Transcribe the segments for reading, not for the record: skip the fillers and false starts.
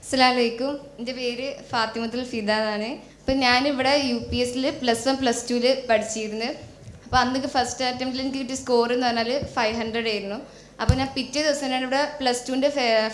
അസ്സലാമലൈക്കും. എൻ്റെ പേര് ഫാത്തിമത്തുൽ ഫിദ എന്നാണ്. അപ്പം ഞാനിവിടെ UPSൽ +1 +2 പഠിച്ചിരുന്നു. അപ്പോൾ അന്നൊക്കെ ഫസ്റ്റ് അറ്റംപ്റ്റിൽ എനിക്ക് കിട്ടിയ സ്കോർ എന്ന് പറഞ്ഞാൽ 500 ആയിരുന്നു. അപ്പോൾ ഞാൻ പിറ്റേ ദിവസം ഞാൻ ഇവിടെ +2ൻ്റെ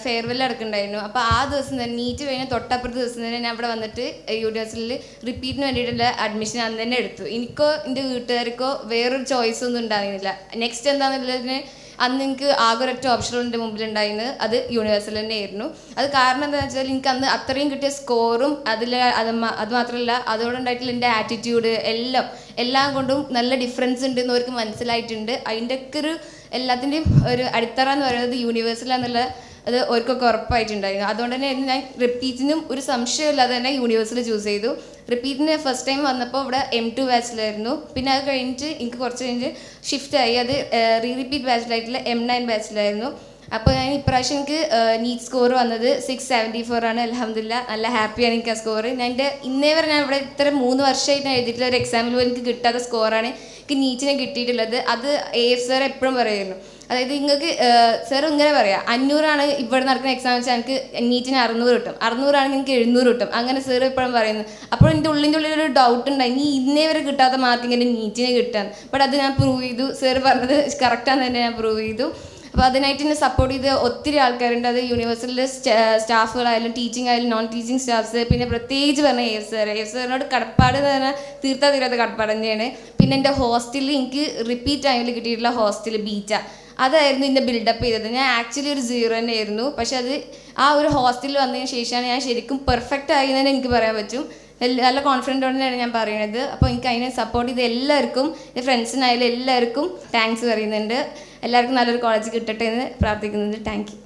ഫെയർവെൽ നടക്കുന്നുണ്ടായിരുന്നു. അപ്പോൾ ആ ദിവസം തന്നെ നീറ്റ് കഴിഞ്ഞ തൊട്ടപ്പുറത്തെ ദിവസം തന്നെ ഞാൻ ഇവിടെ വന്നിട്ട് യൂണിവേഴ്സിറ്റിയിൽ റിപ്പീറ്റിന് വേണ്ടിയിട്ടുള്ള അഡ്മിഷൻ അന്ന് തന്നെ എടുത്തു. എനിക്കോ എൻ്റെ വീട്ടുകാർക്കോ വേറൊരു ചോയ്സ് ഒന്നും ഉണ്ടായിരുന്നില്ല. നെക്സ്റ്റ് എന്താണെന്നുള്ളതിന് അന്ന് എനിക്ക് ആകെ ഒരൊറ്റ ഓപ്ഷൻ എൻ്റെ മുമ്പിലുണ്ടായിരുന്നത് അത് യൂണിവേഴ്സിറ്റി തന്നെയായിരുന്നു. അത് കാരണം എന്താണെന്ന് വെച്ചാൽ എനിക്ക് അന്ന് അത്രയും കിട്ടിയ സ്കോറും അത് മാത്രമല്ല അതോടുണ്ടായിട്ടുള്ള എൻ്റെ ആറ്റിറ്റ്യൂഡ് എല്ലാം കൊണ്ടും നല്ല ഡിഫറൻസ് ഉണ്ടെന്ന് അവർക്ക് മനസ്സിലായിട്ടുണ്ട്. അതിൻ്റെയൊക്കെ എല്ലാത്തിൻ്റെയും ഒരു അടിത്തറ എന്ന് പറയുന്നത് യൂണിവേഴ്സിലാന്നുള്ള അത് അവർക്കൊക്കെ ഉറപ്പായിട്ടുണ്ടായിരുന്നു. അതുകൊണ്ട് തന്നെ ഞാൻ റിപ്പീറ്റിനും ഒരു സംശയമില്ലാതെ തന്നെ യൂണിവേഴ്സിറ്റി ചൂസ് ചെയ്തു. റിപ്പീറ്റിന് ഫസ്റ്റ് ടൈം വന്നപ്പോൾ ഇവിടെ M2 ബാച്ചിലായിരുന്നു. പിന്നെ അത് കഴിഞ്ഞിട്ട് എനിക്ക് കുറച്ച് കഴിഞ്ഞ് ഷിഫ്റ്റായി, അത് റിപ്പീറ്റ് ബാച്ചിലായിട്ടുള്ള M9 ബാച്ചിലായിരുന്നു. അപ്പോൾ ഞാൻ ഇപ്രാവശ്യം എനിക്ക് നീറ്റ് സ്കോർ വന്നത് 674 ആണ്. അൽഹംദുലില്ലാഹ്, നല്ല ഹാപ്പിയാണ് എനിക്ക് ആ സ്കോർ. ഇന്നേ വരെ ഞാൻ ഇവിടെ ഇത്ര 3 വർഷമായിട്ട് ഞാൻ എഴുതിയിട്ടുള്ള ഒരു എക്സാമിൽ പോലും എനിക്ക് കിട്ടാത്ത സ്കോറാണ് എനിക്ക് നീറ്റിന് കിട്ടിയിട്ടുള്ളത്. അത് AF സാർ എപ്പോഴും പറയുന്നു, അതായത് നിങ്ങൾക്ക് സാർ ഇങ്ങനെ പറയാം, 500 ഇവിടെ നടക്കുന്ന എക്സാം വെച്ചാൽ എനിക്ക് നീറ്റിന് 600 കിട്ടും, 600 ആണെങ്കിൽ എനിക്ക് 700 കിട്ടും, അങ്ങനെ സാർ എപ്പോഴും പറയുന്നത്. അപ്പോൾ എൻ്റെ ഉള്ളിലൊരു ഡൗട്ട് ഉണ്ടായി, നീ ഇന്നേ വരെ കിട്ടാത്ത മാർക്ക് ഇങ്ങനെ നീറ്റിന് കിട്ടാൻ. ബട്ട് അത് ഞാൻ പ്രൂവ് ചെയ്തു. സാർ പറഞ്ഞത് കറക്റ്റാന്ന് തന്നെ ഞാൻ പ്രൂവ് ചെയ്തു. അപ്പോൾ അതിനായിട്ട് എന്നെ സപ്പോർട്ട് ചെയ്ത് ഒത്തിരി ആൾക്കാരുണ്ട്. അത് യൂണിവേഴ്സിറ്റിയിലെ സ്റ്റാഫുകളായാലും ടീച്ചിങ് ആയാലും നോൺ ടീച്ചിങ് സ്റ്റാഫ്സ്, പിന്നെ പ്രത്യേകിച്ച് പറഞ്ഞ AF സാറിനോട് കടപ്പാട് എന്ന് പറഞ്ഞാൽ തീരാത്ത കടപ്പാട് തന്നെയാണ്. പിന്നെ എൻ്റെ ഹോസ്റ്റലിൽ എനിക്ക് റിപ്പീറ്റ് ടൈമിൽ കിട്ടിയിട്ടുള്ള ഹോസ്റ്റൽ ബീറ്റ, അതായിരുന്നു എന്നെ ബിൽഡപ്പ് ചെയ്തത്. ഞാൻ ആക്ച്വലി ഒരു 0 തന്നെയായിരുന്നു. പക്ഷെ അത് ആ ഒരു ഹോസ്റ്റലിൽ വന്നതിന് ശേഷമാണ് ഞാൻ ശരിക്കും പെർഫെക്റ്റ് ആയി എന്ന് തന്നെ എനിക്ക് പറയാൻ പറ്റും. നല്ല കോൺഫിഡൻറ്റോടെയാണ് ഞാൻ പറയുന്നത്. അപ്പോൾ എനിക്ക് അതിനെ സപ്പോർട്ട് ചെയ്ത് എല്ലാവർക്കും, എൻ്റെ ഫ്രണ്ട്സിനായാലും എല്ലാവർക്കും താങ്ക്സ് പറയുന്നുണ്ട്. എല്ലാവർക്കും നല്ലൊരു കോളേജ് കിട്ടട്ടെ എന്ന് പ്രാർത്ഥിക്കുന്നുണ്ട്. Thank you.